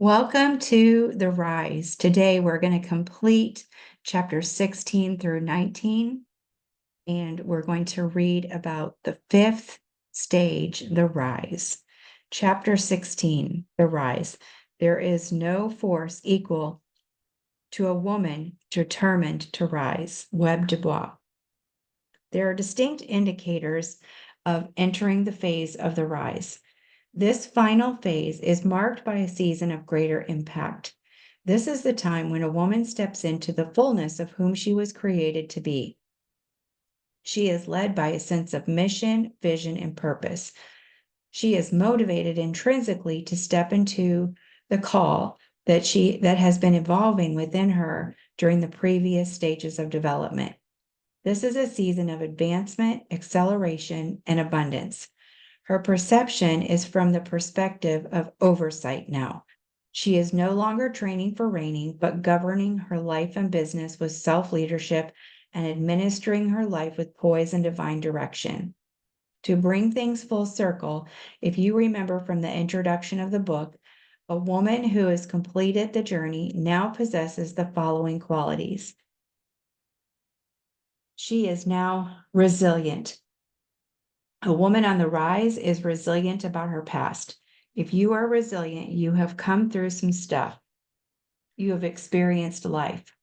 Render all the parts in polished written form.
Welcome to The Rise. Today we're going to complete chapter 16 through 19, and we're going to read about the fifth stage, the rise. Chapter 16, the rise. There is no force equal to a woman determined to rise. Webb Du Bois. There are distinct indicators of entering the phase of the rise. This final phase is marked by a season of greater impact. This is the time when a woman steps into the fullness of whom she was created to be. She is led by a sense of mission, vision, and purpose. She is motivated intrinsically to step into the call that has been evolving within her during the previous stages of development. This is a season of advancement, acceleration, and abundance. Her perception is from the perspective of oversight now. She is no longer training for reigning, but governing her life and business with self-leadership and administering her life with poise and divine direction. To bring things full circle, if you remember from the introduction of the book, a woman who has completed the journey now possesses the following qualities. She is now resilient. A woman on the rise is resilient about her past. If you are resilient, you have come through some stuff. You have experienced life.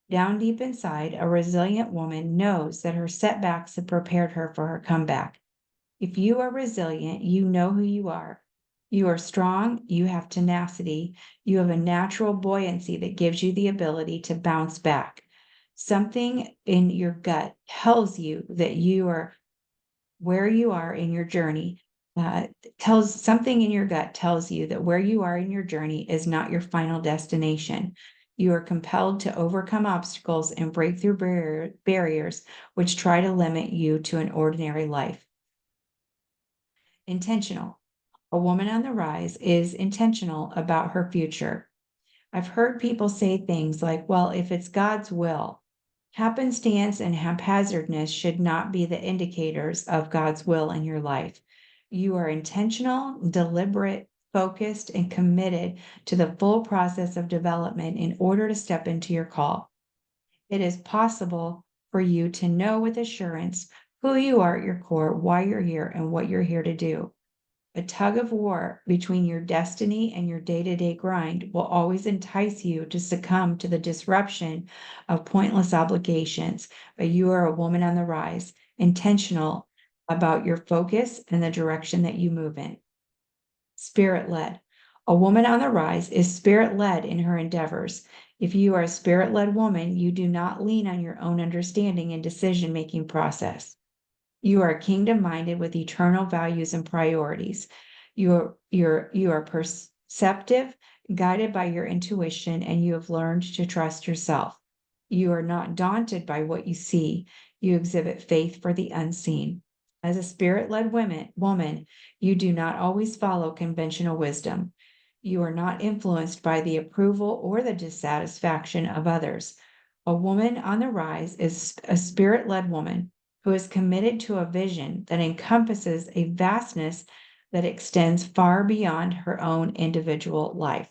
Down deep inside, a resilient woman knows that her setbacks have prepared her for her comeback. If you are resilient, you know who you are. You are strong, you have tenacity, you have a natural buoyancy that gives you the ability to bounce back. Something in your gut tells you that you are where you are in your journey. Something in your gut tells you that where you are in your journey is not your final destination. You are compelled to overcome obstacles and break through barriers which try to limit you to an ordinary life. Intentional. A woman on the rise is intentional about her future. I've heard people say things like, well, if it's God's will. Happenstance and haphazardness should not be the indicators of God's will in your life. You are intentional, deliberate, focused, and committed to the full process of development in order to step into your call. It is possible for you to know with assurance who you are at your core, why you're here, and what you're here to do. A tug of war between your destiny and your day-to-day grind will always entice you to succumb to the disruption of pointless obligations, but you are a woman on the rise, intentional about your focus and the direction that you move in. Spirit-led. A woman on the rise is spirit-led in her endeavors. If you are a spirit-led woman, you do not lean on your own understanding and decision-making process. You are kingdom-minded with eternal values and priorities. You are perceptive, guided by your intuition, and you have learned to trust yourself. You are not daunted by what you see. You exhibit faith for the unseen. As a spirit-led woman, you do not always follow conventional wisdom. You are not influenced by the approval or the dissatisfaction of others. A woman on the rise is a spirit-led woman who is committed to a vision that encompasses a vastness that extends far beyond her own individual life.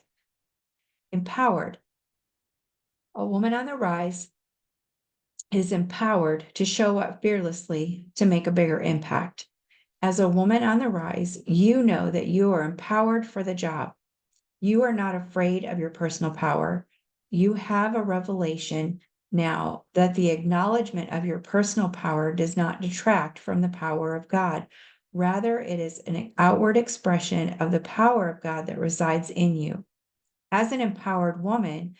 Empowered. A woman on the rise is empowered to show up fearlessly to make a bigger impact. As a woman on the rise, you know that you are empowered for the job. You are not afraid of your personal power. You have a revelation now that the acknowledgement of your personal power does not detract from the power of God. Rather, it is an outward expression of the power of God that resides in you. As an empowered woman,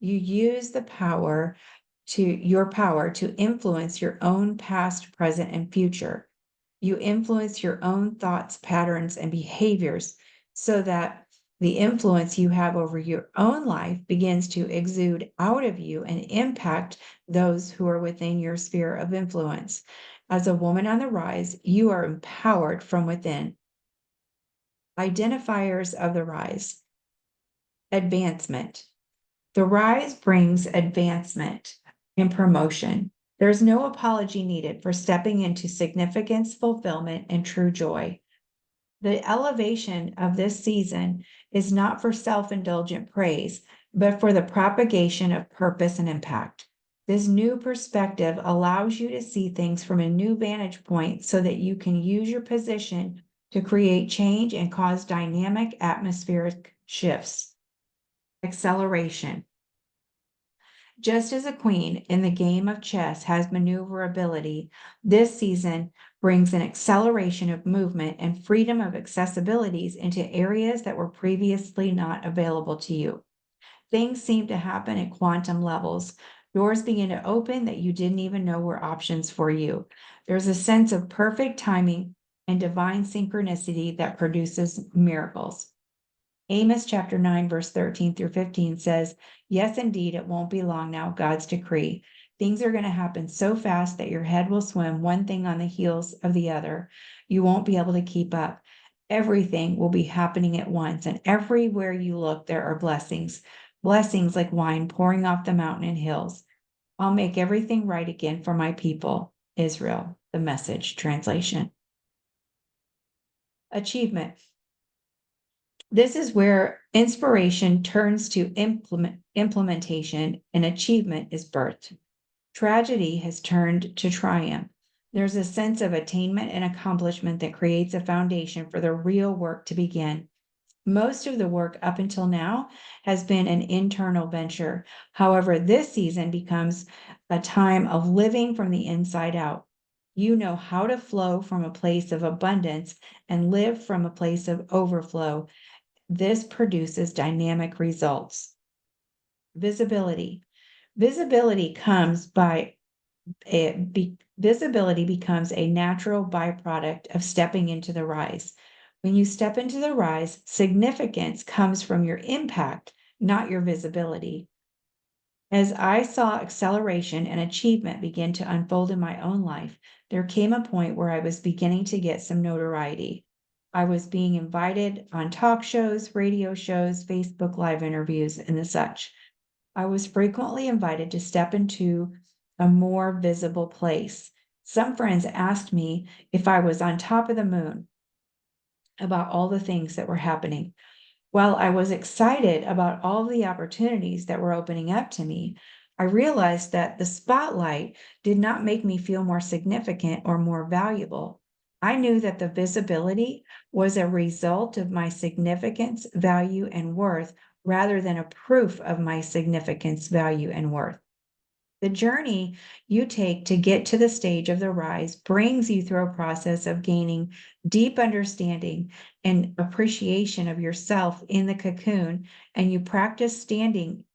you use your power to influence your own past, present, and future. You influence your own thoughts, patterns, and behaviors so that the influence you have over your own life begins to exude out of you and impact those who are within your sphere of influence. As a woman on the rise, you are empowered from within. Identifiers of the rise. Advancement. The rise brings advancement and promotion. There's no apology needed for stepping into significance, fulfillment, and true joy. The elevation of this season is not for self-indulgent praise, but for the propagation of purpose and impact. This new perspective allows you to see things from a new vantage point so that you can use your position to create change and cause dynamic atmospheric shifts. Acceleration. Just as a queen in the game of chess has maneuverability, this season brings an acceleration of movement and freedom of accessibilities into areas that were previously not available to you. Things seem to happen at quantum levels. Doors begin to open that you didn't even know were options for you. There's a sense of perfect timing and divine synchronicity that produces miracles. Amos chapter 9, verse 13 through 15 says, yes, indeed, it won't be long now, God's decree. Things are going to happen so fast that your head will swim one thing on the heels of the other. You won't be able to keep up. Everything will be happening at once, and everywhere you look, there are blessings. Blessings like wine pouring off the mountain and hills. I'll make everything right again for my people, Israel. The Message translation. Achievement. This is where inspiration turns to implementation and achievement is birthed. Tragedy has turned to triumph. There's a sense of attainment and accomplishment that creates a foundation for the real work to begin. Most of the work up until now has been an internal venture. However, this season becomes a time of living from the inside out. You know how to flow from a place of abundance and live from a place of overflow. This produces dynamic results. Visibility. Visibility becomes a natural byproduct of stepping into the rise. When you step into the rise, significance comes from your impact, not your visibility. As I saw acceleration and achievement begin to unfold in my own life, there came a point where I was beginning to get some notoriety. I was being invited on talk shows, radio shows, Facebook Live interviews, and the such. I was frequently invited to step into a more visible place. Some friends asked me if I was on top of the moon about all the things that were happening. While I was excited about all the opportunities that were opening up to me, I realized that the spotlight did not make me feel more significant or more valuable. I knew that the visibility was a result of my significance, value, and worth rather than a proof of my significance, value, and worth. The journey you take to get to the stage of the rise brings you through a process of gaining deep understanding and appreciation of yourself in the cocoon, and you practice standing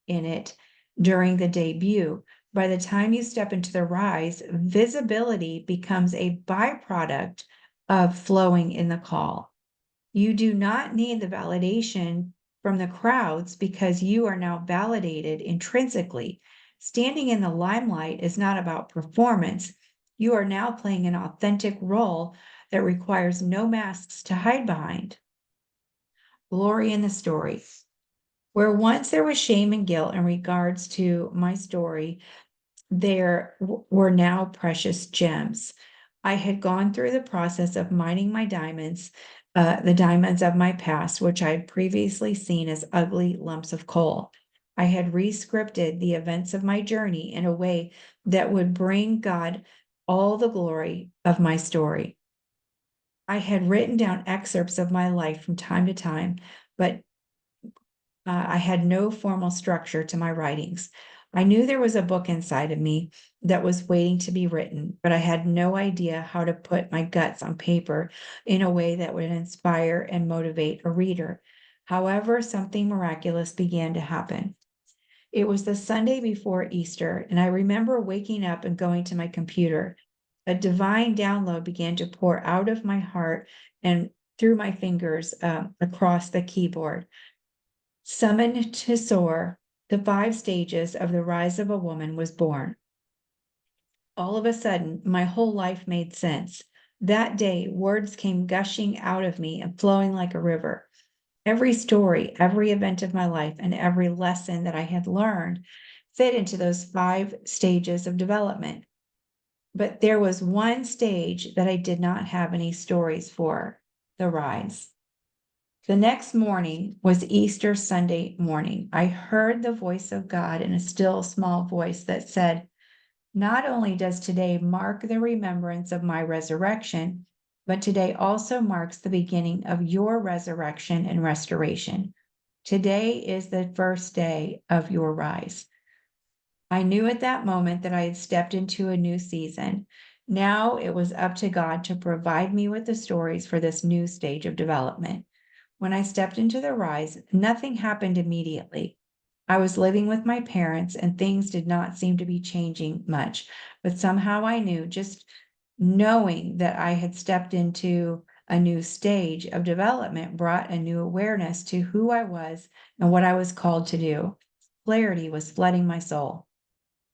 in it during the debut. By the time you step into the rise, visibility becomes a byproduct of flowing in the call. You do not need the validation from the crowds because you are now validated intrinsically. Standing in the limelight is not about performance. You are now playing an authentic role that requires no masks to hide behind. Glory in the story. Where once there was shame and guilt in regards to my story, there were now precious gems. I had gone through the process of mining my diamonds, the diamonds of my past, which I had previously seen as ugly lumps of coal. I had re-scripted the events of my journey in a way that would bring God all the glory of my story. I had written down excerpts of my life from time to time, but I had no formal structure to my writings. I knew there was a book inside of me that was waiting to be written, but I had no idea how to put my guts on paper in a way that would inspire and motivate a reader. However, something miraculous began to happen. It was the Sunday before Easter, and I remember waking up and going to my computer. A divine download began to pour out of my heart and through my fingers across the keyboard. Summoned to Soar, the 5 stages of the rise of a woman was born. All of a sudden, my whole life made sense. That day, words came gushing out of me and flowing like a river. Every story, every event of my life, and every lesson that I had learned fit into those 5 stages of development. But there was one stage that I did not have any stories for. the rise. The next morning was Easter Sunday morning. I heard the voice of God in a still small voice that said, "Not only does today mark the remembrance of my resurrection, but today also marks the beginning of your resurrection and restoration. Today is the first day of your rise." I knew at that moment that I had stepped into a new season. Now it was up to God to provide me with the stories for this new stage of development. When I stepped into the rise, nothing happened immediately. I was living with my parents and things did not seem to be changing much, but somehow I knew, just knowing that I had stepped into a new stage of development brought a new awareness to who I was and what I was called to do. Clarity was flooding my soul.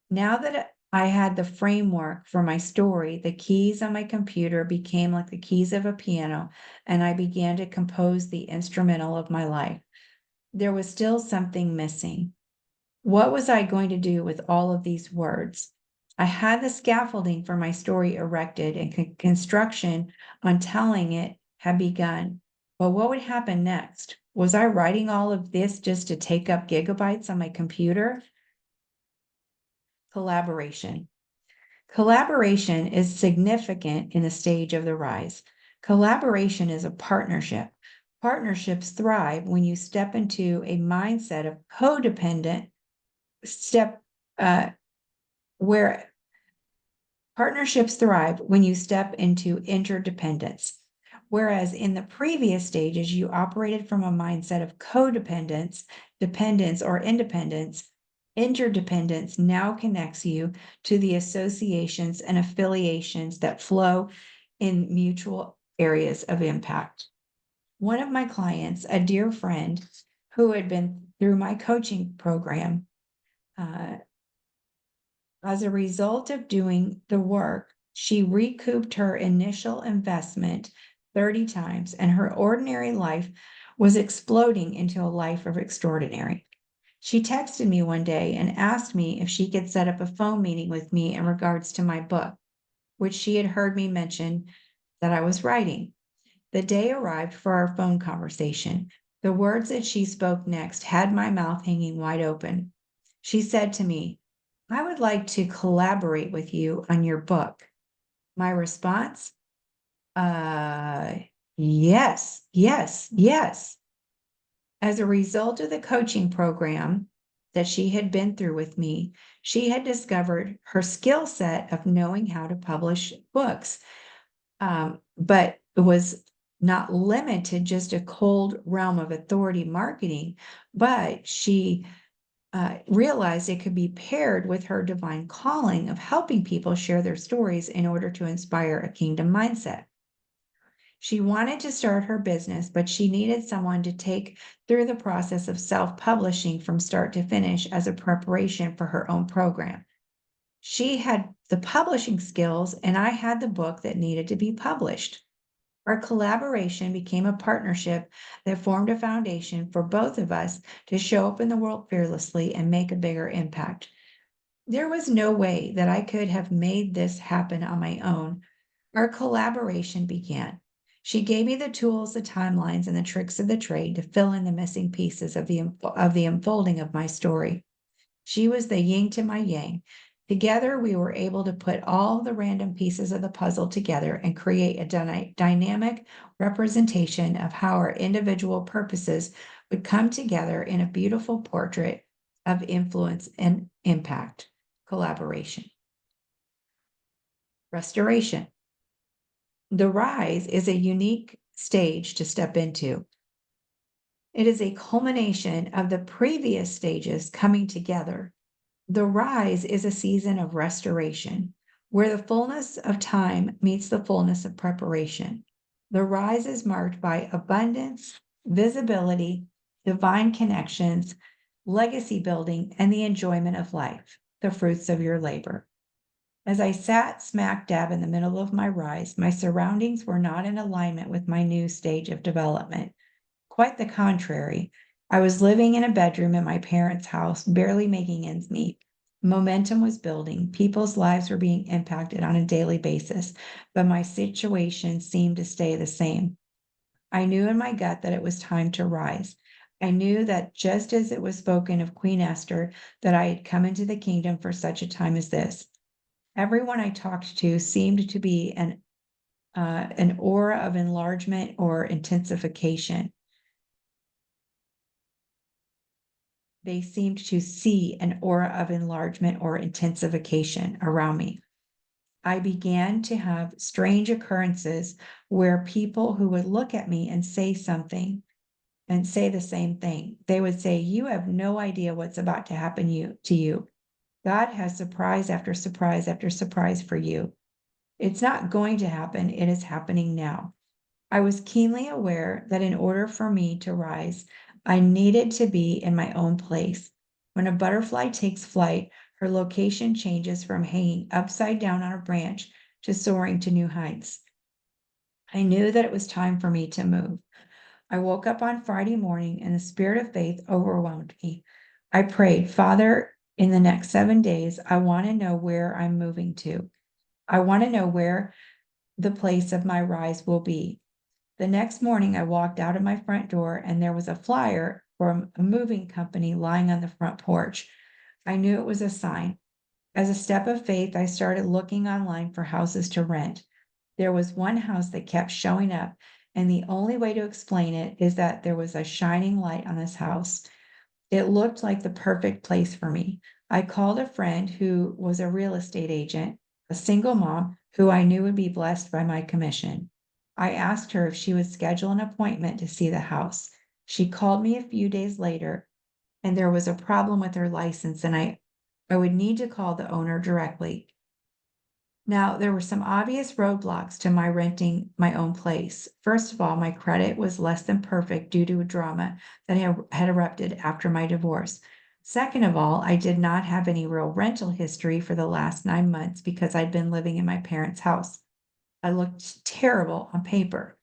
Now that I had the framework for my story, the keys on my computer became like the keys of a piano, and I began to compose the instrumental of my life. There was still something missing. What was I going to do with all of these words? I had the scaffolding for my story erected, and construction on telling it had begun. But what would happen next? Was I writing all of this just to take up gigabytes on my computer? Collaboration. Collaboration is significant in the stage of the rise. Collaboration is a partnership. Partnerships thrive when you step into a mindset of codependent step, where partnerships thrive when you step into interdependence. Whereas in the previous stages, you operated from a mindset of codependence, dependence, or independence. Interdependence now connects you to the associations and affiliations that flow in mutual areas of impact. One of my clients, a dear friend who had been through my coaching program, uh, as a result of doing the work, she recouped her initial investment 30 times, and her ordinary life was exploding into a life of extraordinary. She texted me one day and asked me if she could set up a phone meeting with me in regards to my book, which she had heard me mention that I was writing. The day arrived for our phone conversation. The words that she spoke next had my mouth hanging wide open. She said to me, "I would like to collaborate with you on your book." My response, uh, yes, yes, yes. As a result of the coaching program that she had been through with me, she had discovered her skill set of knowing how to publish books. But it was not limited to just a cold realm of authority marketing, but she realized it could be paired with her divine calling of helping people share their stories in order to inspire a kingdom mindset. She wanted to start her business, but she needed someone to take through the process of self-publishing from start to finish as a preparation for her own program. She had the publishing skills, and I had the book that needed to be published. Our collaboration became a partnership that formed a foundation for both of us to show up in the world fearlessly and make a bigger impact. There was no way that I could have made this happen on my own. Our collaboration began. She gave me the tools, the timelines, and the tricks of the trade to fill in the missing pieces of the unfolding of my story. She was the yin to my yang. Together, we were able to put all the random pieces of the puzzle together and create a dynamic representation of how our individual purposes would come together in a beautiful portrait of influence and impact. Collaboration. Restoration. The rise is a unique stage to step into. It is a culmination of the previous stages coming together. The rise is a season of restoration, where the fullness of time meets the fullness of preparation. The rise is marked by abundance, visibility, divine connections, legacy building, and the enjoyment of life, the fruits of your labor. As I sat smack dab in the middle of my rise, my surroundings were not in alignment with my new stage of development. Quite the contrary. I was living in a bedroom in my parents' house, barely making ends meet. Momentum was building. People's lives were being impacted on a daily basis, but my situation seemed to stay the same. I knew in my gut that it was time to rise. I knew that just as it was spoken of Queen Esther, that I had come into the kingdom for such a time as this. Everyone I talked to seemed to be an aura of enlargement or intensification. They seemed to see an aura of enlargement or intensification around me. I began to have strange occurrences where people who would look at me and say something and say the same thing. They would say, "You have no idea what's about to happen to you. God has surprise after surprise after surprise for you. It's not going to happen, it is happening now." I was keenly aware that in order for me to rise, I needed to be in my own place. When a butterfly takes flight, her location changes from hanging upside down on a branch to soaring to new heights. I knew that it was time for me to move. I woke up on Friday morning and the spirit of faith overwhelmed me. I prayed, "Father, in the next 7 days, I want to know where I'm moving to. I want to know where the place of my rise will be." The next morning, I walked out of my front door and there was a flyer from a moving company lying on the front porch. I knew it was a sign. As a step of faith, I started looking online for houses to rent. There was one house that kept showing up, and the only way to explain it is that there was a shining light on this house. It looked like the perfect place for me. I called a friend who was a real estate agent, a single mom who I knew would be blessed by my commission. I asked her if she would schedule an appointment to see the house. She called me a few days later, and there was a problem with her license, and I would need to call the owner directly. Now, there were some obvious roadblocks to my renting my own place. First of all, my credit was less than perfect due to a drama that had erupted after my divorce. Second of all, I did not have any real rental history for the last 9 months because I'd been living in my parents' house. I looked terrible on paper.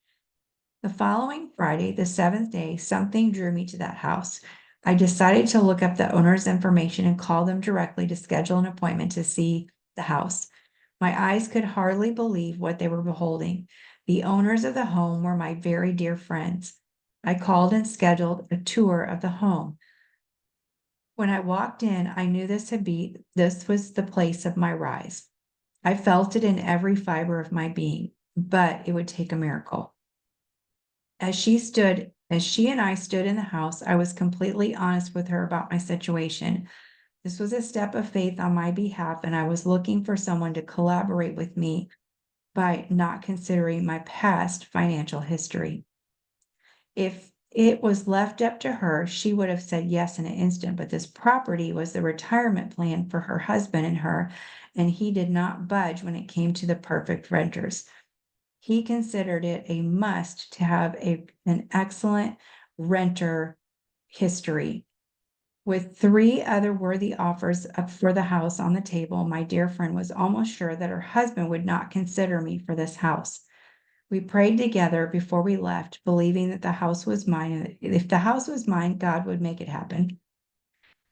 The following Friday, the seventh day, something drew me to that house. I decided to look up the owner's information and call them directly to schedule an appointment to see the house. My eyes could hardly believe what they were beholding. The owners of the home were my very dear friends. I called and scheduled a tour of the home. When I walked in, I knew this was the place of my rise. I felt it in every fiber of my being, but it would take a miracle. As she and I stood in the house, I was completely honest with her about my situation. This was a step of faith on my behalf, and I was looking for someone to collaborate with me by not considering my past financial history. If it was left up to her, she would have said yes in an instant, but this property was the retirement plan for her husband and her, and he did not budge when it came to the perfect renters. He considered it a must to have an excellent renter history. With three other worthy offers up for the house on the table, my dear friend was almost sure that her husband would not consider me for this house. We prayed together before we left, believing that the house was mine, and if the house was mine, God would make it happen.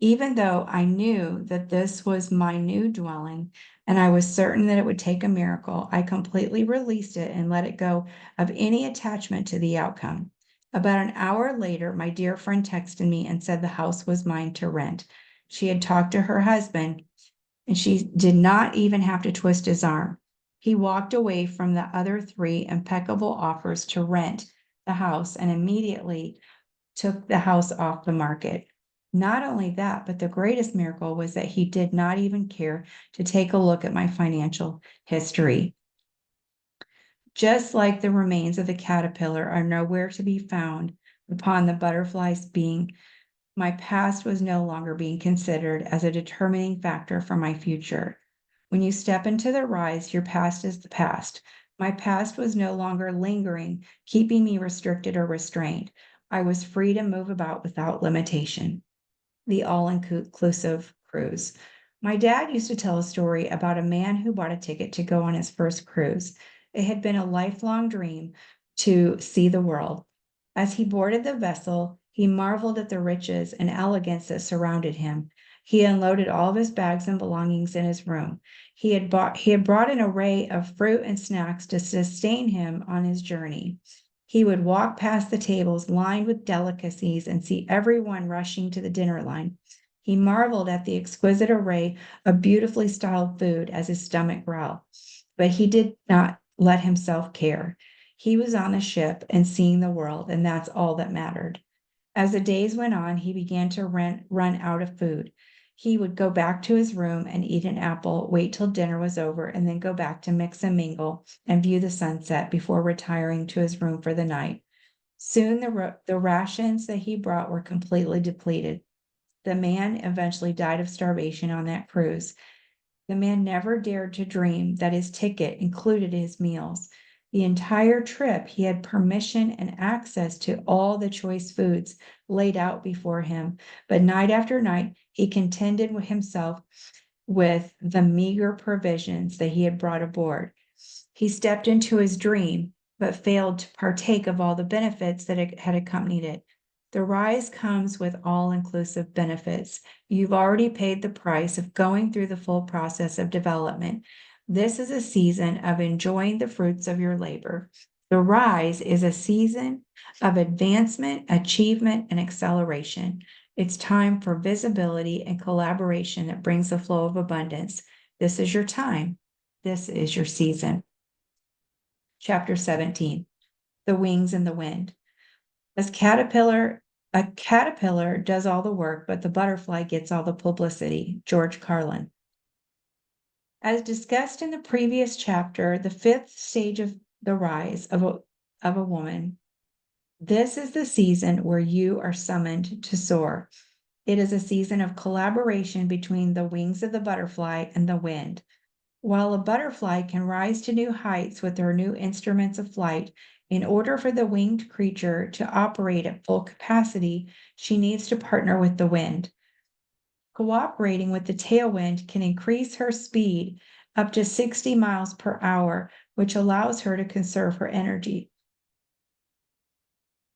Even though I knew that this was my new dwelling and I was certain that it would take a miracle, I completely released it and let it go of any attachment to the outcome. About an hour later, my dear friend texted me and said the house was mine to rent. She had talked to her husband and she did not even have to twist his arm. He walked away from the other three impeccable offers to rent the house and immediately took the house off the market. Not only that, but the greatest miracle was that he did not even care to take a look at my financial history. Just like the remains of the caterpillar are nowhere to be found upon the butterfly's being, my past was no longer being considered as a determining factor for my future. When you step into the rise, your past is the past. My past was no longer lingering, keeping me restricted or restrained. I was free to move about without limitation. The all-inclusive cruise. My dad used to tell a story about a man who bought a ticket to go on his first cruise. It had been a lifelong dream to see the world. As he boarded the vessel, he marveled at the riches and elegance that surrounded him. He unloaded all of his bags and belongings in his room. He had brought an array of fruit and snacks to sustain him on his journey. He would walk past the tables lined with delicacies and see everyone rushing to the dinner line. He marveled at the exquisite array of beautifully styled food as his stomach growled, but he did not let himself care. He was on the ship and seeing the world, and that's all that mattered. As the days went on, he began to run out of food. He would go back to his room and eat an apple, wait till dinner was over, and then go back to mix and mingle and view the sunset before retiring to his room for the night. Soon the rations that he brought were completely depleted. The man eventually died of starvation on that cruise. The man never dared to dream that his ticket included his meals. The entire trip, he had permission and access to all the choice foods laid out before him. But night after night, he contended with himself with the meager provisions that he had brought aboard. He stepped into his dream, but failed to partake of all the benefits that had accompanied it. The rise comes with all-inclusive benefits. You've already paid the price of going through the full process of development. This is a season of enjoying the fruits of your labor. The rise is a season of advancement, achievement, and acceleration. It's time for visibility and collaboration that brings the flow of abundance. This is your time. This is your season. Chapter 17, The Wings and the Wind. A caterpillar does all the work, but the butterfly gets all the publicity. George Carlin. As discussed in the previous chapter, the fifth stage of the rise of a woman, this is the season where you are summoned to soar. It is a season of collaboration between the wings of the butterfly and the wind. While a butterfly can rise to new heights with her new instruments of flight, in order for the winged creature to operate at full capacity, she needs to partner with the wind. Cooperating with the tailwind can increase her speed up to 60 miles per hour, which allows her to conserve her energy.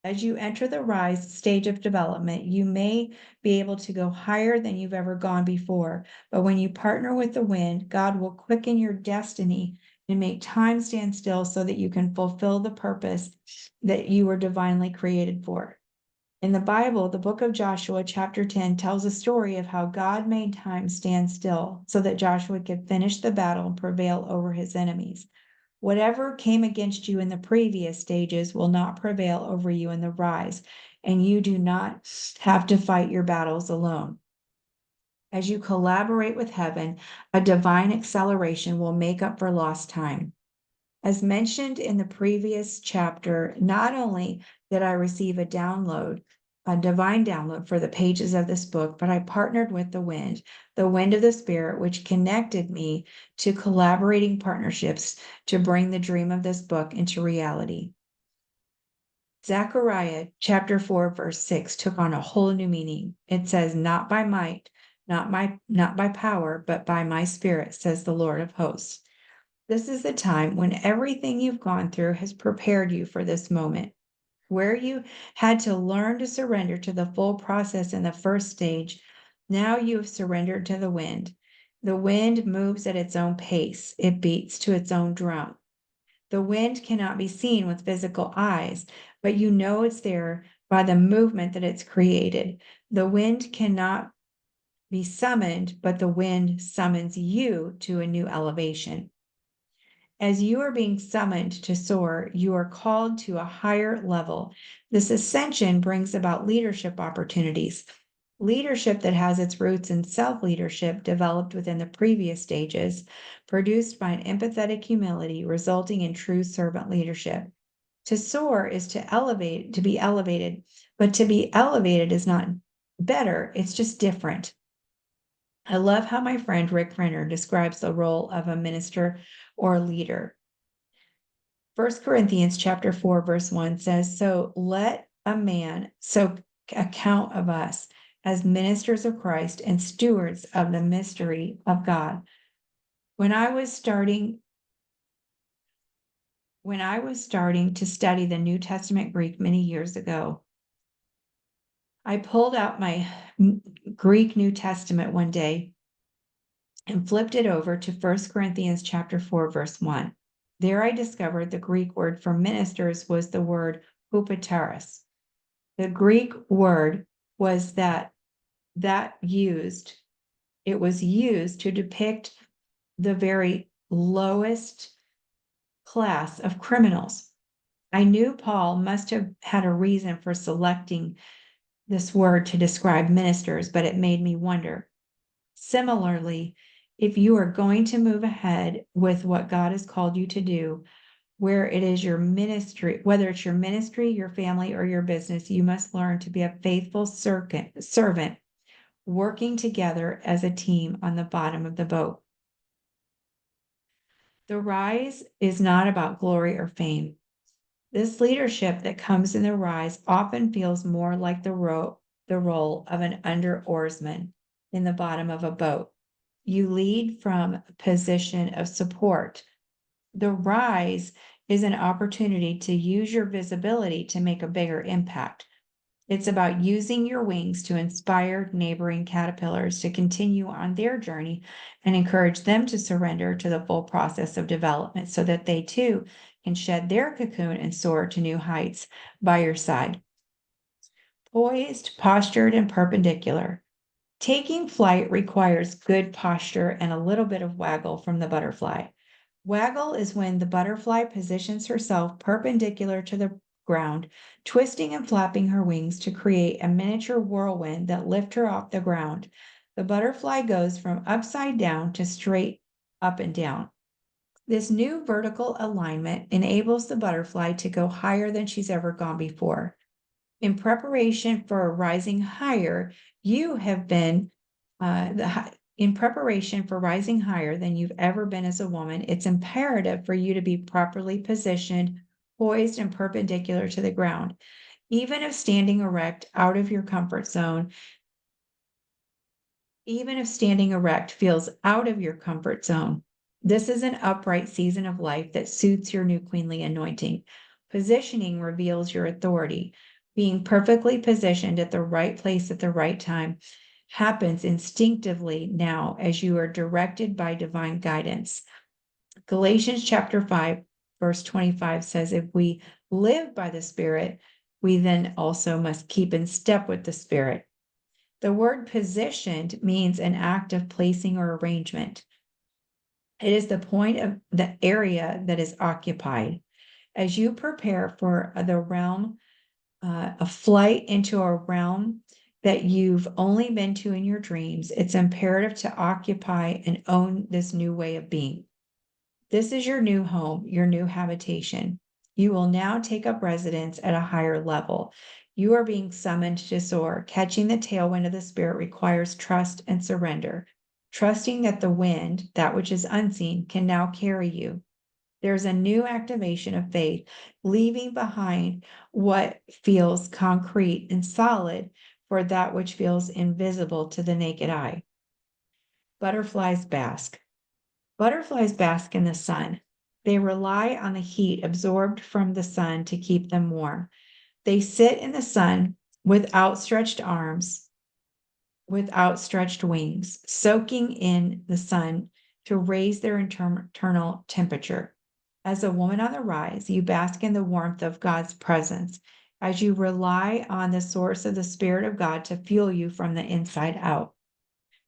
As you enter the rise stage of development, you may be able to go higher than you've ever gone before. But when you partner with the wind, God will quicken your destiny and make time stand still so that you can fulfill the purpose that you were divinely created for. In the Bible, the book of Joshua, chapter 10, tells a story of how God made time stand still so that Joshua could finish the battle and prevail over his enemies. Whatever came against you in the previous stages will not prevail over you in the rise, and you do not have to fight your battles alone. As you collaborate with heaven, a divine acceleration will make up for lost time. As mentioned in the previous chapter, not only did I receive a divine download for the pages of this book, but I partnered with the wind of the Spirit, which connected me to collaborating partnerships to bring the dream of this book into reality. Zechariah chapter 4, verse 6 took on a whole new meaning. It says, "Not by might, not by power, but by my Spirit, says the Lord of hosts." This is the time when everything you've gone through has prepared you for this moment. Where you had to learn to surrender to the full process in the first stage, now you have surrendered to the wind. The wind moves at its own pace. It beats to its own drum. The wind cannot be seen with physical eyes, but you know it's there by the movement that it's created. The wind cannot be summoned, but the wind summons you to a new elevation. As you are being summoned to soar, you are called to a higher level. This ascension brings about leadership opportunities. Leadership that has its roots in self-leadership developed within the previous stages, produced by an empathetic humility, resulting in true servant leadership. To soar is to be elevated, but to be elevated is not better, it's just different. I love how my friend Rick Renner describes the role of a minister or leader. 1 Corinthians chapter 4, verse 1 says, "So let a man so account of us as ministers of Christ and stewards of the mystery of God." When I was starting to study the New Testament Greek many years ago, I pulled out my Greek New Testament one day and flipped it over to 1 Corinthians chapter 4, verse 1. There I discovered the Greek word for ministers was the word hupateros. The Greek word was it was used to depict the very lowest class of criminals. I knew Paul must have had a reason for selecting this word to describe ministers, but it made me wonder. Similarly, if you are going to move ahead with what God has called you to do, where it is your ministry, whether it's your ministry, your family, or your business, you must learn to be a faithful servant, working together as a team on the bottom of the boat. The rise is not about glory or fame. This leadership that comes in the rise often feels more like the role of an under oarsman in the bottom of a boat. You lead from a position of support. The rise is an opportunity to use your visibility to make a bigger impact. It's about using your wings to inspire neighboring caterpillars to continue on their journey and encourage them to surrender to the full process of development so that they too can shed their cocoon and soar to new heights by your side. Poised, postured, and perpendicular. Taking flight requires good posture and a little bit of waggle from the butterfly. Waggle is when the butterfly positions herself perpendicular to the ground, twisting and flapping her wings to create a miniature whirlwind that lift her off the ground. The butterfly goes from upside down to straight up and down. This new vertical alignment enables the butterfly to go higher than she's ever gone before. In preparation for rising higher, you have been in preparation for rising higher than you've ever been as a woman. It's imperative for you to be properly positioned, poised, and perpendicular to the ground. Even if standing erect out of your comfort zone, even if standing erect feels out of your comfort zone, this is an upright season of life that suits your new queenly anointing. Positioning reveals your authority. Being perfectly positioned at the right place at the right time happens instinctively now as you are directed by divine guidance. Galatians chapter 5, verse 25 says, if we live by the Spirit, we then also must keep in step with the Spirit. The word positioned means an act of placing or arrangement. It is the point of the area that is occupied. As you prepare for the realm, a flight into a realm that you've only been to in your dreams, it's imperative to occupy and own this new way of being. This is your new home, your new habitation. You will now take up residence at a higher level. You are being summoned to soar. Catching the tailwind of the Spirit requires trust and surrender. Trusting that the wind, that which is unseen, can now carry you. There's a new activation of faith, leaving behind what feels concrete and solid for that which feels invisible to the naked eye. Butterflies bask. Butterflies bask in the sun. They rely on the heat absorbed from the sun to keep them warm. They sit in the sun with outstretched arms, with outstretched wings, soaking in the sun to raise their internal temperature. As a woman on the rise, you bask in the warmth of God's presence as you rely on the source of the Spirit of God to fuel you from the inside out.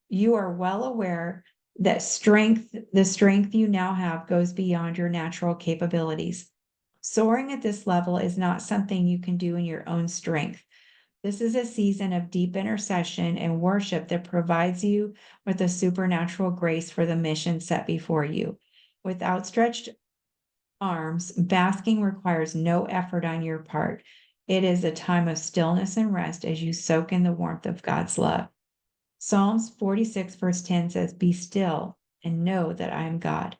You are well aware that the strength you now have goes beyond your natural capabilities. Soaring at this level is not something you can do in your own strength. This is a season of deep intercession and worship that provides you with a supernatural grace for the mission set before you. With outstretched arms, basking requires no effort on your part. It is a time of stillness and rest as you soak in the warmth of God's love. Psalms 46, verse 10 says, be still and know that I am God.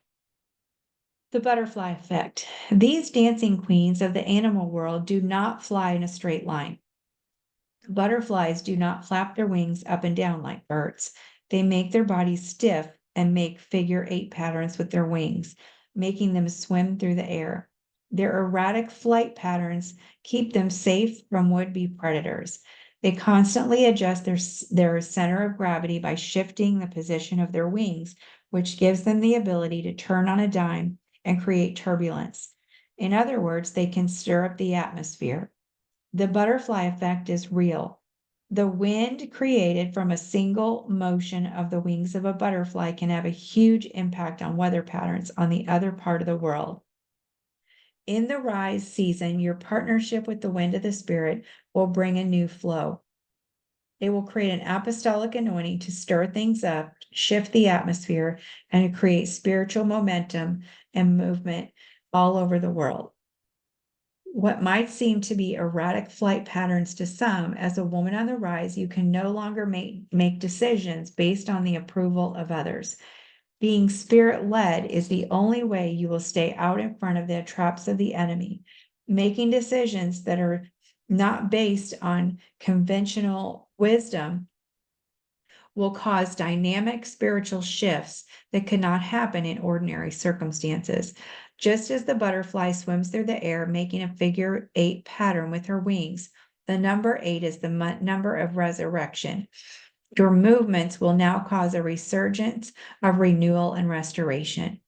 The butterfly effect. These dancing queens of the animal world do not fly in a straight line. Butterflies do not flap their wings up and down like birds. They make their bodies stiff and make figure 8 patterns with their wings, making them swim through the air. Their erratic flight patterns keep them safe from would-be predators. They constantly adjust their center of gravity by shifting the position of their wings, which gives them the ability to turn on a dime and create turbulence. In other words, they can stir up the atmosphere. The butterfly effect is real. The wind created from a single motion of the wings of a butterfly can have a huge impact on weather patterns on the other part of the world. In the rise season, your partnership with the wind of the Spirit will bring a new flow. It will create an apostolic anointing to stir things up, shift the atmosphere, and to create spiritual momentum and movement all over the world. What might seem to be erratic flight patterns to some, as a woman on the rise, you can no longer make decisions based on the approval of others. Being spirit-led is the only way you will stay out in front of the traps of the enemy. Making decisions that are not based on conventional wisdom will cause dynamic spiritual shifts that could not happen in ordinary circumstances. Just as the butterfly swims through the air, making a figure 8 pattern with her wings, the number 8 is the number of resurrection. Your movements will now cause a resurgence of renewal and restoration.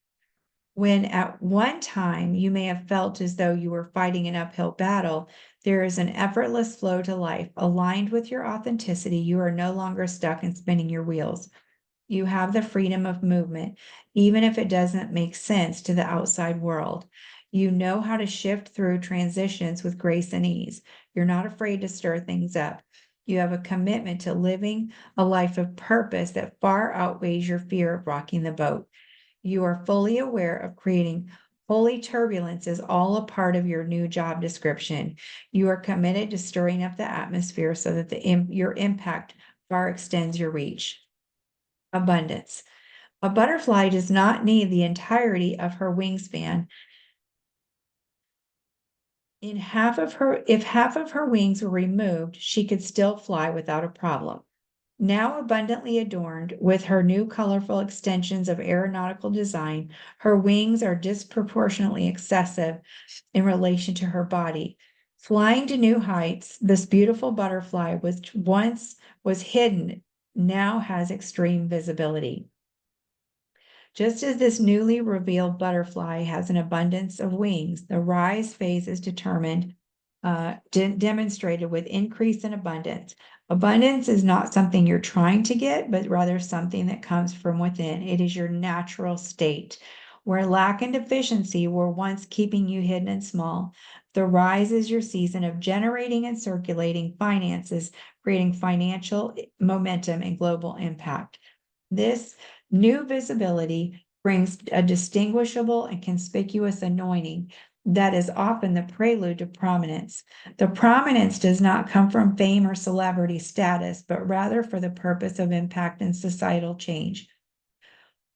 When at one time you may have felt as though you were fighting an uphill battle, there is an effortless flow to life. Aligned with your authenticity, you are no longer stuck in spinning your wheels. You have the freedom of movement, even if it doesn't make sense to the outside world. You know how to shift through transitions with grace and ease. You're not afraid to stir things up. You have a commitment to living a life of purpose that far outweighs your fear of rocking the boat. You are fully aware of creating holy turbulence is all a part of your new job description. You are committed to stirring up the atmosphere so that your impact far extends your reach. Abundance. A butterfly does not need the entirety of her wingspan. If half of her wings were removed, she could still fly without a problem. Now abundantly adorned with her new colorful extensions of aeronautical design, her wings are disproportionately excessive in relation to her body. Flying to new heights, this beautiful butterfly, which once was hidden, now has extreme visibility. Just as this newly revealed butterfly has an abundance of wings, the rise phase is demonstrated with increase in abundance. Abundance is not something you're trying to get, but rather something that comes from within. It is your natural state. Where lack and deficiency were once keeping you hidden and small, the rise is your season of generating and circulating finances, creating financial momentum and global impact. This new visibility brings a distinguishable and conspicuous anointing that is often the prelude to prominence. The prominence does not come from fame or celebrity status, but rather for the purpose of impact and societal change.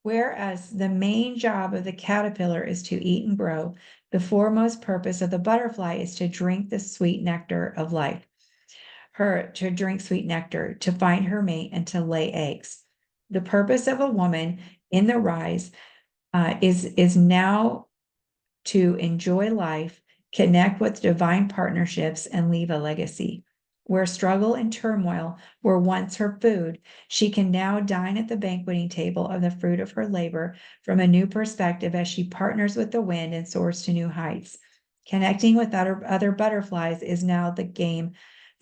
Whereas the main job of the caterpillar is to eat and grow, the foremost purpose of the butterfly is to drink the sweet nectar of life. To drink sweet nectar, to find her mate, and to lay eggs. The purpose of a woman in the rise is now to enjoy life, connect with divine partnerships, and leave a legacy. Where struggle and turmoil were once her food, she can now dine at the banqueting table of the fruit of her labor from a new perspective as she partners with the wind and soars to new heights. Connecting with other butterflies is now the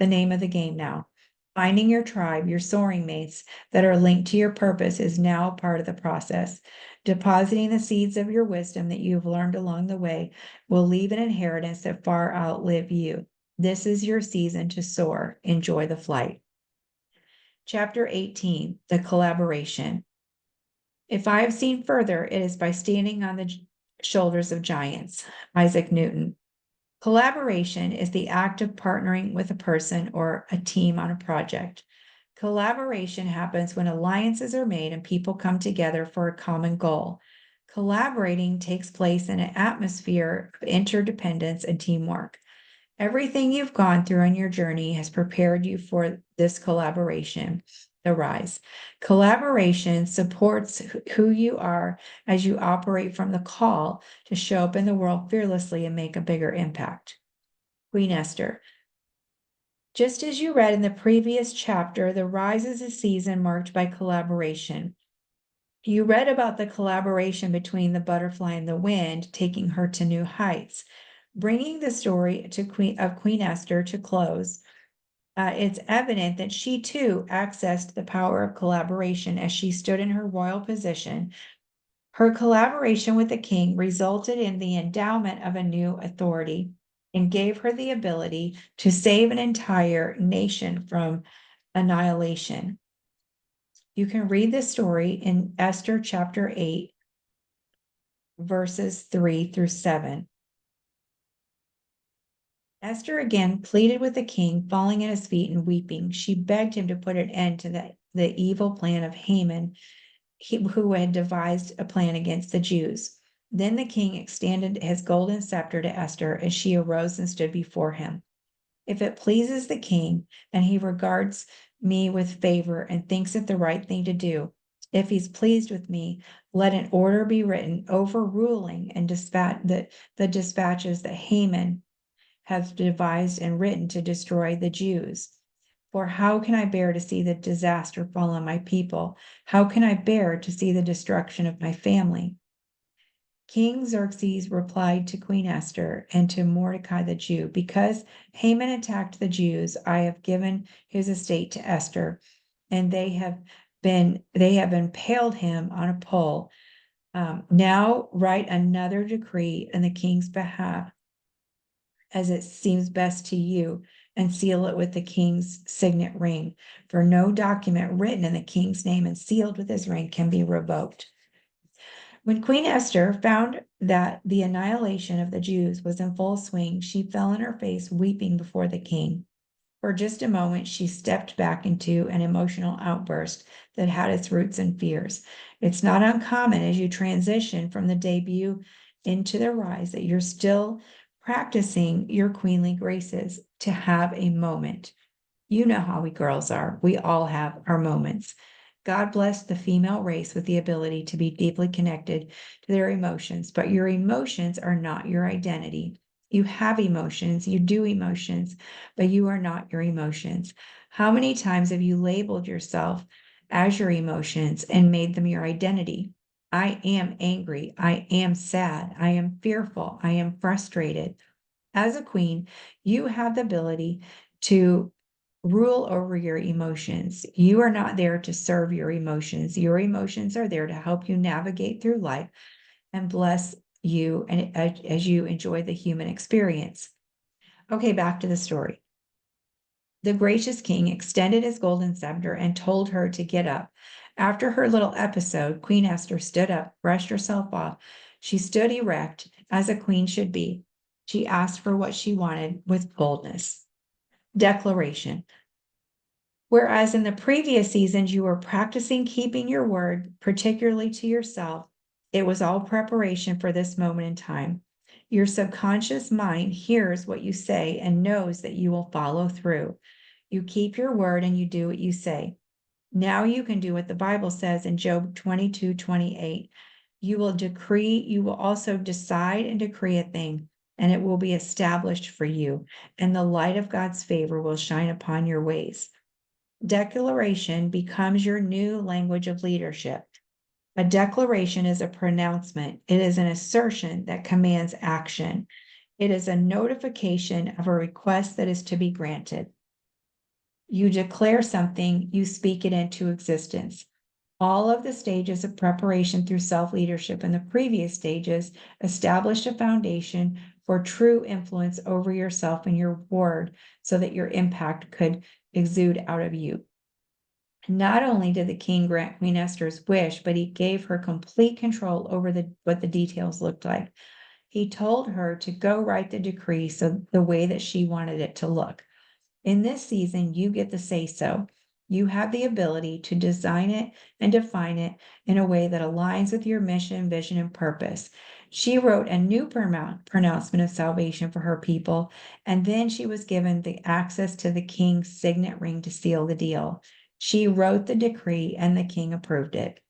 name of the game now. Finding your tribe, your soaring mates that are linked to your purpose is now part of the process. Depositing the seeds of your wisdom that you've learned along the way will leave an inheritance that far outlive you. This is your season to soar. Enjoy the flight. Chapter 18, the collaboration. If I have seen further, it is by standing on the shoulders of giants. Isaac Newton. Collaboration is the act of partnering with a person or a team on a project. Collaboration happens when alliances are made and people come together for a common goal. Collaborating takes place in an atmosphere of interdependence and teamwork. Everything you've gone through on your journey has prepared you for this collaboration, the rise. Collaboration supports who you are as you operate from the call to show up in the world fearlessly and make a bigger impact. Queen Esther. Just as you read in the previous chapter, the rise is a season marked by collaboration. You read about the collaboration between the butterfly and the wind, taking her to new heights. Bringing the story of Queen Esther to close, it's evident that she too accessed the power of collaboration as she stood in her royal position. Her collaboration with the king resulted in the endowment of a new authority and gave her the ability to save an entire nation from annihilation. You can read this story in Esther chapter 8, verses 3 through 7. Esther again pleaded with the king, falling at his feet and weeping. She begged him to put an end to the evil plan of Haman, who had devised a plan against the Jews. Then the king extended his golden scepter to Esther as she arose and stood before him. If it pleases the king, and he regards me with favor and thinks it the right thing to do, if he's pleased with me, let an order be written overruling and the dispatches that Haman has devised and written to destroy the Jews. For how can I bear to see the disaster fall on my people? How can I bear to see the destruction of my family? King Xerxes replied to Queen Esther and to Mordecai the Jew, because Haman attacked the Jews, I have given his estate to Esther, and they have impaled him on a pole. Now write another decree in the king's behalf, as it seems best to you, and seal it with the king's signet ring. For no document written in the king's name and sealed with his ring can be revoked. When Queen Esther found that the annihilation of the Jews was in full swing, she fell on her face, weeping before the king. For just a moment, she stepped back into an emotional outburst that had its roots in fears. It's not uncommon as you transition from the debut into the rise that you're still practicing your queenly graces to have a moment. You know how we girls are. We all have our moments. God blessed the female race with the ability to be deeply connected to their emotions, but your emotions are not your identity. You have emotions, you do emotions, but you are not your emotions. How many times have you labeled yourself as your emotions and made them your identity? I am angry. I am sad. I am fearful. I am frustrated. As a queen, you have the ability to rule over your emotions. You are not there to serve your emotions. Your emotions are there to help you navigate through life and bless you and as you enjoy the human experience. Okay, back to the story. The gracious king extended his golden scepter and told her to get up. After her little episode, Queen Esther stood up, brushed herself off. She stood erect, as a queen should be. She asked for what she wanted with boldness. Declaration. Whereas in the previous seasons, you were practicing keeping your word, particularly to yourself, it was all preparation for this moment in time. Your subconscious mind hears what you say and knows that you will follow through. You keep your word and you do what you say. Now you can do what the Bible says in Job 22:28. You will also decide and decree a thing, and it will be established for you, and the light of God's favor will shine upon your ways. Declaration becomes your new language of leadership. A declaration is a pronouncement, it is an assertion that commands action. It is a notification of a request that is to be granted. You declare something, you speak it into existence. All of the stages of preparation through self-leadership in the previous stages established a foundation for true influence over yourself and your word so that your impact could exude out of you. Not only did the king grant Queen Esther's wish, but he gave her complete control over what the details looked like. He told her to go write the decree so the way that she wanted it to look. In this season, you get the say so. You have the ability to design it and define it in a way that aligns with your mission, vision, and purpose. She wrote a new pronouncement of salvation for her people, and then she was given the access to the king's signet ring to seal the deal. She wrote the decree, and the king approved it.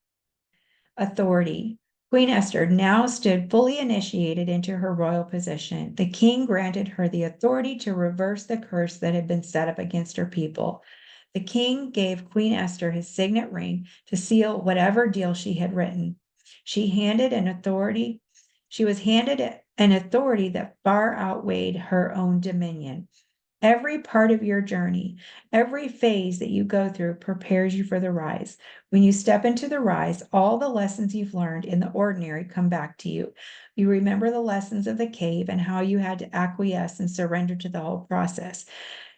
Authority. Queen Esther now stood fully initiated into her royal position. The king granted her the authority to reverse the curse that had been set up against her people. The king gave Queen Esther his signet ring to seal whatever deal she had written. She was handed an authority that far outweighed her own dominion. Every part of your journey, every phase that you go through prepares you for the rise. When you step into the rise, all the lessons you've learned in the ordinary come back to you. You remember the lessons of the cave and how you had to acquiesce and surrender to the whole process.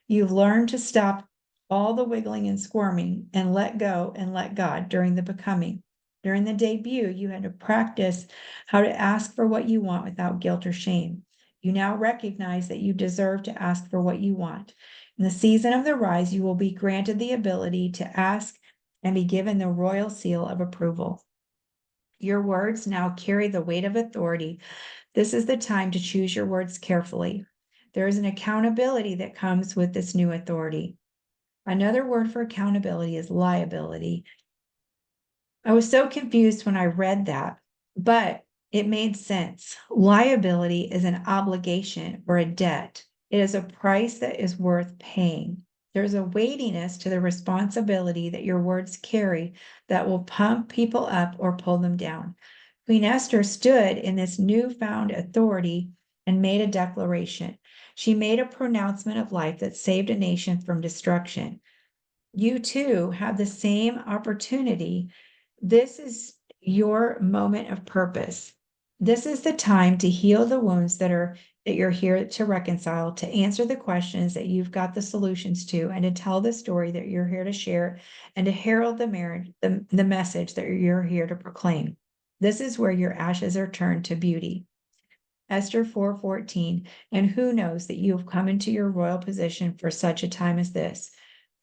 You've learned to stop all the wiggling and squirming and let go and let God during the becoming. During the debut, you had to practice how to ask for what you want without guilt or shame. You now recognize that you deserve to ask for what you want. In the season of the rise, you will be granted the ability to ask and be given the royal seal of approval. Your words now carry the weight of authority. This is the time to choose your words carefully. There is an accountability that comes with this new authority. Another word for accountability is liability. I was so confused when I read that, but it made sense. Liability is an obligation or a debt. It is a price that is worth paying. There's a weightiness to the responsibility that your words carry that will pump people up or pull them down. Queen Esther stood in this newfound authority and made a declaration. She made a pronouncement of life that saved a nation from destruction. You too have the same opportunity. This is your moment of purpose. This is the time to heal the wounds that you're here to reconcile, to answer the questions that you've got the solutions to, and to tell the story that you're here to share, and to herald the message that you're here to proclaim. This is where your ashes are turned to beauty. Esther 4:14, and who knows that you have come into your royal position for such a time as this.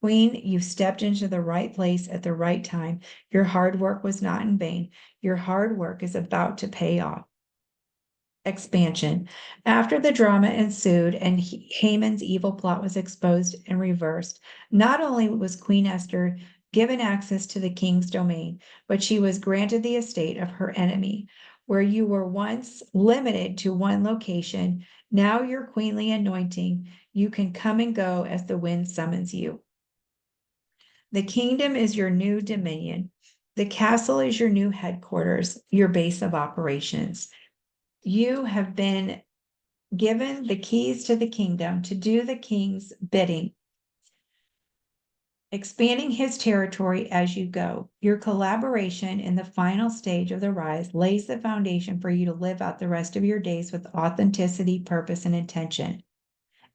Queen, you've stepped into the right place at the right time. Your hard work was not in vain. Your hard work is about to pay off. Expansion. After the drama ensued and Haman's evil plot was exposed and reversed, not only was Queen Esther given access to the king's domain, but she was granted the estate of her enemy. Where you were once limited to one location, now your queenly anointing, you can come and go as the wind summons you. The kingdom is your new dominion. The castle is your new headquarters, your base of operations. You have been given the keys to the kingdom to do the king's bidding, expanding his territory as you go. Your collaboration in the final stage of the rise lays the foundation for you to live out the rest of your days with authenticity, purpose, and intention.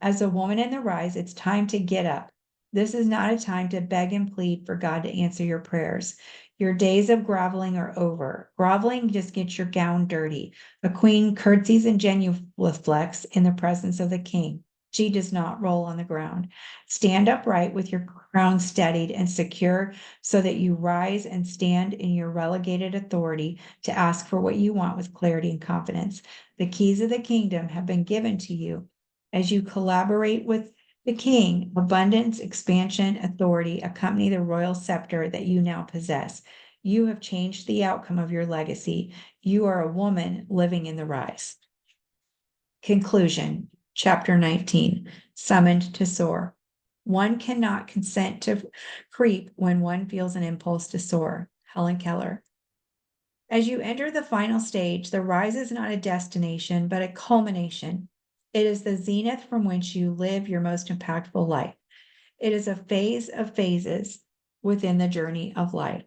As a woman in the rise, it's time to get up. This is not a time to beg and plead for God to answer your prayers. Your days of groveling are over. Groveling just gets your gown dirty. A queen curtsies and genuflects in the presence of the king. She does not roll on the ground. Stand upright with your crown steadied and secure so that you rise and stand in your relegated authority to ask for what you want with clarity and confidence. The keys of the kingdom have been given to you. As you collaborate with the king, abundance, expansion, authority accompany the royal scepter that you now possess. You have changed the outcome of your legacy. You are a woman living in the rise. Conclusion, chapter 19, summoned to soar. One cannot consent to creep when one feels an impulse to soar. Helen Keller. As you enter the final stage, the rise is not a destination, but a culmination. It is the zenith from which you live your most impactful life. It is a phase of phases within the journey of life.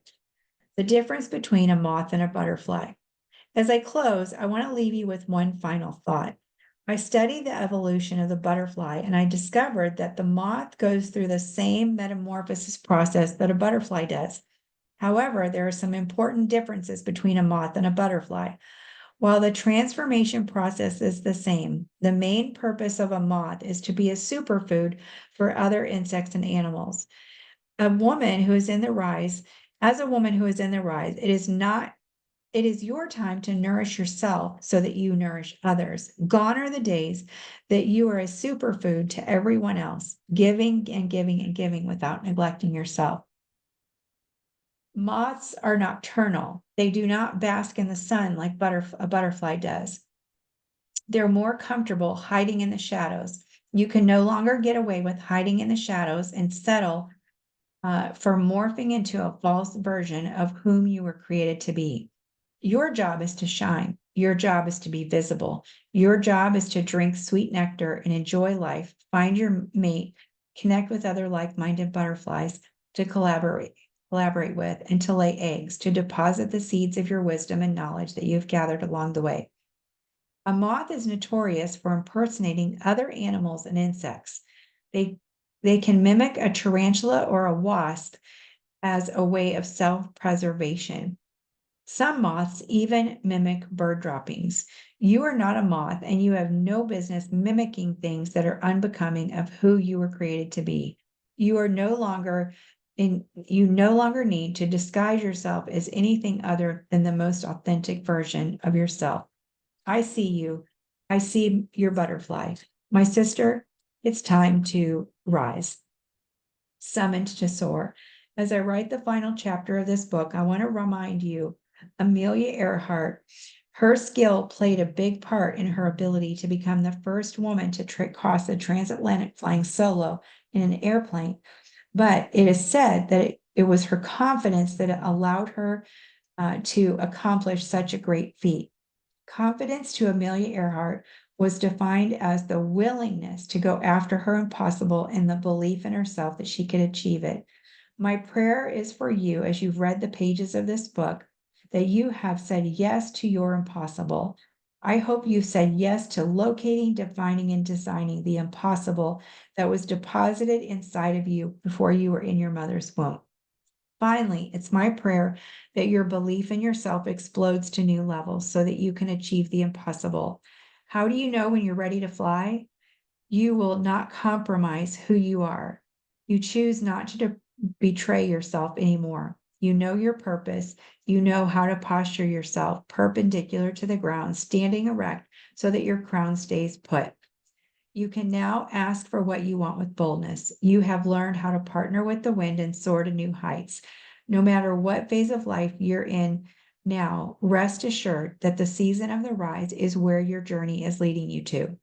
The difference between a moth and a butterfly. As I close, I want to leave you with one final thought. I studied the evolution of the butterfly and I discovered that the moth goes through the same metamorphosis process that a butterfly does. However, there are some important differences between a moth and a butterfly. While the transformation process is the same, the main purpose of a moth is to be a superfood for other insects and animals. A woman who is in the rise, as a woman who is in the rise, it is your time to nourish yourself so that you nourish others. Gone are the days that you are a superfood to everyone else, giving and giving and giving without neglecting yourself. Moths are nocturnal. They do not bask in the sun like a butterfly does. They're more comfortable hiding in the shadows. You can no longer get away with hiding in the shadows and settle for morphing into a false version of whom you were created to be. Your job is to shine. Your job is to be visible. Your job is to drink sweet nectar and enjoy life, find your mate, connect with other like-minded butterflies, to collaborate with, and to lay eggs, to deposit the seeds of your wisdom and knowledge that you've gathered along the way. A moth is notorious for impersonating other animals and insects. They, they can mimic a tarantula or a wasp as a way of self-preservation. Some moths even mimic bird droppings. You are not a moth, and you have no business mimicking things that are unbecoming of who you were created to be. You no longer need to disguise yourself as anything other than the most authentic version of yourself. I see you. I see your butterfly. My sister, it's time to rise. Summoned to soar. As I write the final chapter of this book, I want to remind you, Amelia Earhart, her skill played a big part in her ability to become the first woman to cross the transatlantic flying solo in an airplane. But it is said that it was her confidence that allowed her to accomplish such a great feat. Confidence to Amelia Earhart was defined as the willingness to go after her impossible and the belief in herself that she could achieve it. My prayer is for you as you've read the pages of this book that you have said yes to your impossible. I hope you've said yes to locating, defining, and designing the impossible that was deposited inside of you before you were in your mother's womb. Finally, it's my prayer that your belief in yourself explodes to new levels so that you can achieve the impossible. How do you know when you're ready to fly? You will not compromise who you are. You choose not to betray yourself anymore. You know your purpose. You know how to posture yourself perpendicular to the ground, standing erect so that your crown stays put. You can now ask for what you want with boldness. You have learned how to partner with the wind and soar to new heights. No matter what phase of life you're in now, rest assured that the season of the rise is where your journey is leading you to.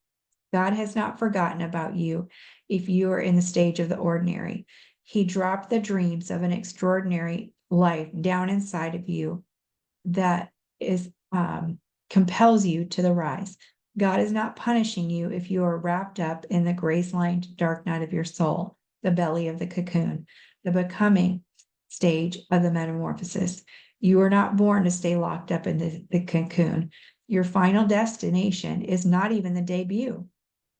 God has not forgotten about you if you are in the stage of the ordinary. He dropped the dreams of an extraordinary life down inside of you that is compels you to the rise. God is not punishing you if you are wrapped up in the grace-lined dark night of your soul, the belly of the cocoon, the becoming stage of the metamorphosis. You are not born to stay locked up in the cocoon. Your final destination is not even the debut.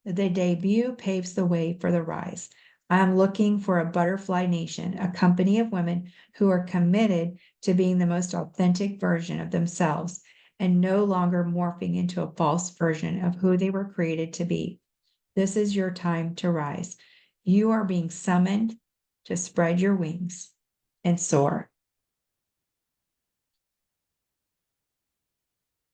The debut paves the way for the rise. I am looking for a butterfly nation, a company of women who are committed to being the most authentic version of themselves and no longer morphing into a false version of who they were created to be. This is your time to rise. You are being summoned to spread your wings and soar.